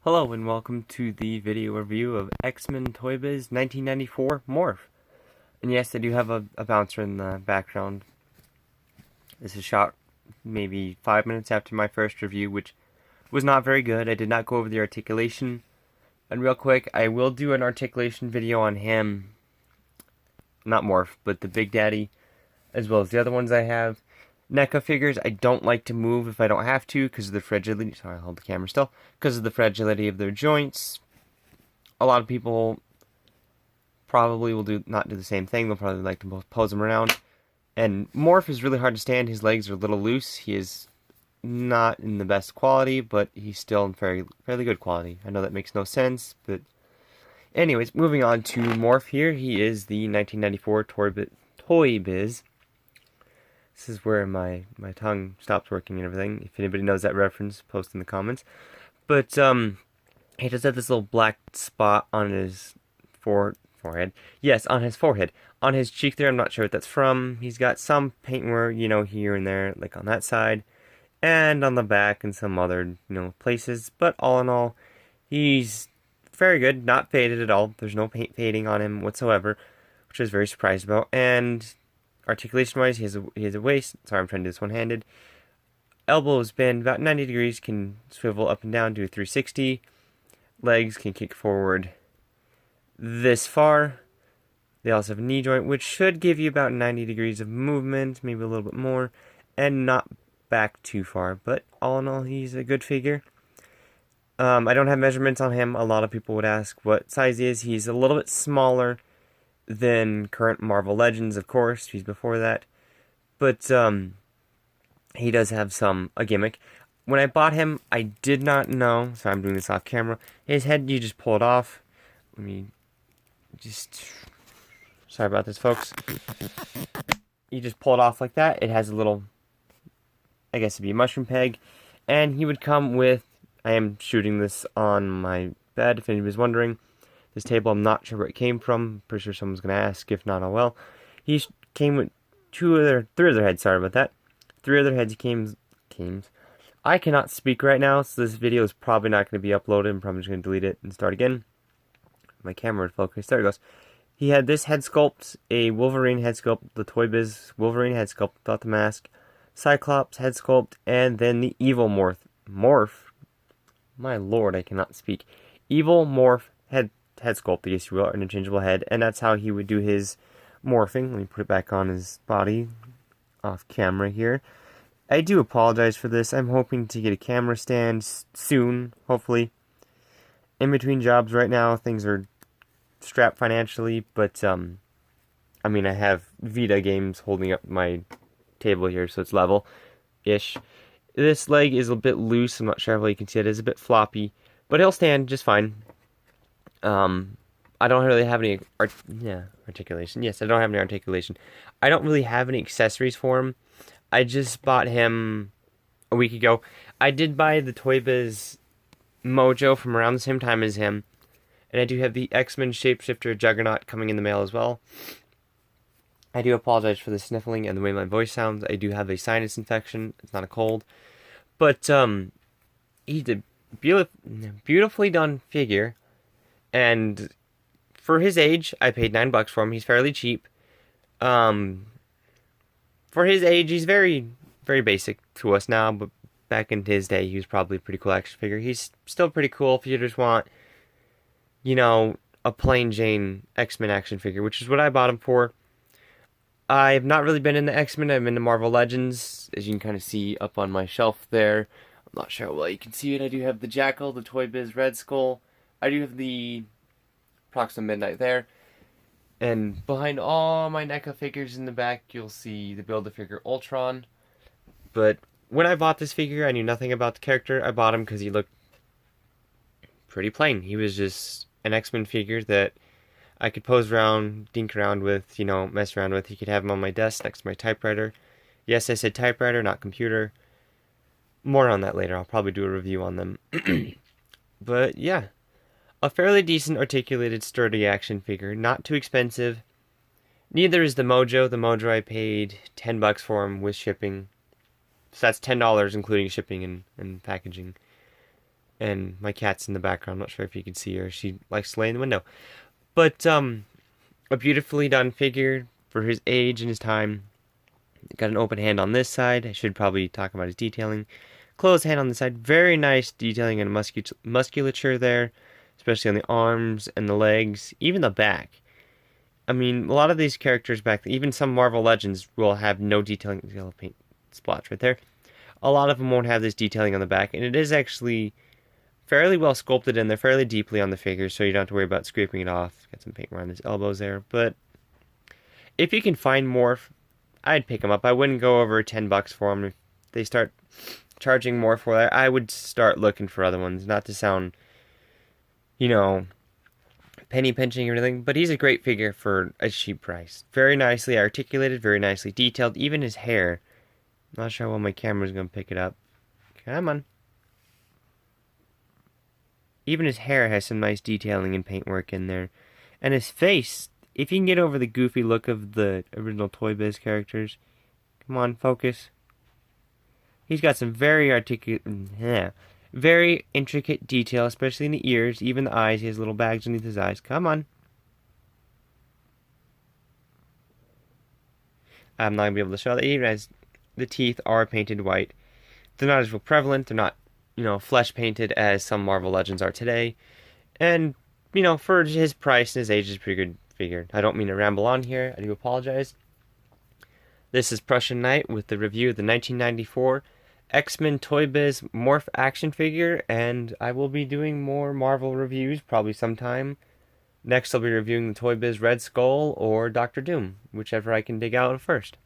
Hello and welcome to the video review of X-Men Toybiz 1994 Morph. And yes, I do have a bouncer in the background. This is shot maybe 5 minutes after my first review, which was not very good. I did not go over the articulation. And real quick, I will do an articulation video on him. Not Morph, but the Big Daddy, as well as the other ones I have. NECA figures, I don't like to move if I don't have to because of the fragility. Sorry, I'll hold the camera still. Because of the fragility of their joints. A lot of people probably will not do the same thing. They'll probably like to pose them around. And Morph is really hard to stand. His legs are a little loose. He is not in the best quality, but he's still in fairly good quality. I know that makes no sense, but anyways, moving on to Morph here. He is the 1994 Toybiz. This is where my tongue stops working and everything. If anybody knows that reference, post in the comments. But he does have this little black spot on his forehead. Yes, on his forehead. On his cheek there, I'm not sure what that's from. He's got some paintwork, here and there, like on that side. And on the back and some other, places. But all in all, he's very good. Not faded at all. There's no paint fading on him whatsoever, which I was very surprised about. And articulation-wise, he has a waist. Sorry, I'm trying to do this one-handed. Elbows bend about 90 degrees, can swivel up and down, do a 360. Legs can kick forward this far. They also have a knee joint, which should give you about 90 degrees of movement, maybe a little bit more, and not back too far. But all in all, he's a good figure. I don't have measurements on him. A lot of people would ask what size he is. He's a little bit smaller than current Marvel Legends, of course. He's before that. But he does have a gimmick. When I bought him, I did not know, so I'm doing this off camera, his head, you just pull it off. Let me just, sorry about this, folks. You just pull it off like that. It has a little, I guess it'd be a mushroom peg. And he would come with, I am shooting this on my bed, if anybody's wondering. This table, I'm not sure where it came from. Pretty sure someone's going to ask. If not, oh well. He came with three other heads. Sorry about that. 3 other heads came. I cannot speak right now, so this video is probably not going to be uploaded. I'm probably just going to delete it and start again. My camera would focus. There it goes. He had this head sculpt, a Wolverine head sculpt, the Toybiz Wolverine head sculpt without the mask, Cyclops head sculpt, and then the evil morph. My lord, I cannot speak. Evil morph head sculpt, I guess you will, or interchangeable head, and that's how he would do his morphing. Let me put it back on his body, off camera here. I do apologize for this. I'm hoping to get a camera stand soon, hopefully. In between jobs right now, things are strapped financially, but, I have Vita games holding up my table here, so it's level-ish. This leg is a bit loose. I'm not sure how you can see it. It's a bit floppy, but he'll stand just fine. I don't really have any articulation. Yes, I don't have any articulation. I don't really have any accessories for him. I just bought him a week ago. I did buy the Toybiz Mojo from around the same time as him. And I do have the X-Men Shapeshifter Juggernaut coming in the mail as well. I do apologize for the sniffling and the way my voice sounds. I do have a sinus infection. It's not a cold. But, he's a beautifully done figure. And for his age, I paid $9 for him. He's fairly cheap. For his age, he's very, very basic to us now, but back in his day, he was probably a pretty cool action figure. He's still pretty cool if you just want, a plain Jane X-Men action figure, which is what I bought him for. I've not really been into X-Men. I'm into Marvel Legends, as you can kind of see up on my shelf there. I'm not sure how well you can see it. I do have the Jackal, the Toybiz Red Skull. I do have the Proxima Midnight there. And behind all my NECA figures in the back, you'll see the Build-A-Figure Ultron. But when I bought this figure, I knew nothing about the character. I bought him because he looked pretty plain. He was just an X-Men figure that I could pose around, dink around with, mess around with. You could have him on my desk next to my typewriter. Yes, I said typewriter, not computer. More on that later. I'll probably do a review on them. But yeah. A fairly decent articulated sturdy action figure, not too expensive. Neither is the Mojo. The Mojo I paid $10 for him with shipping. So that's $10 including shipping and packaging. And my cat's in the background. I'm not sure if you can see her. She likes to lay in the window. But a beautifully done figure for his age and his time. Got an open hand on this side. I should probably talk about his detailing. Closed hand on this side. Very nice detailing and musculature there, especially on the arms and the legs, even the back. I mean, a lot of these characters back, even some Marvel Legends will have no detailing. Yellow paint splotch right there. A lot of them won't have this detailing on the back, and it is actually fairly well sculpted in there, fairly deeply on the figure, so you don't have to worry about scraping it off. Got some paint around his elbows there, but if you can find Morph, I'd pick them up. I wouldn't go over $10 for them. If they start charging more for that, I would start looking for other ones. Not to sound, you know, penny pinching or anything, but he's a great figure for a cheap price. Very nicely articulated, very nicely detailed. Even his hair. Not sure when my camera's going to pick it up. Come on. Even his hair has some nice detailing and paintwork in there. And his face, if you can get over the goofy look of the original Toybiz characters. Come on, focus. He's got some very very intricate detail, especially in the ears, even the eyes. He has little bags underneath his eyes. Come on. I'm not going to be able to show that, even as the teeth are painted white. They're not as prevalent. They're not, flesh painted as some Marvel Legends are today. And, for his price and his age, is a pretty good figure. I don't mean to ramble on here. I do apologize. This is Prussian Knight with the review of the 1994 X-Men Toybiz Morph action figure, and I will be doing more Marvel reviews probably sometime. Next I'll be reviewing the Toybiz Red Skull or Doctor Doom, whichever I can dig out first.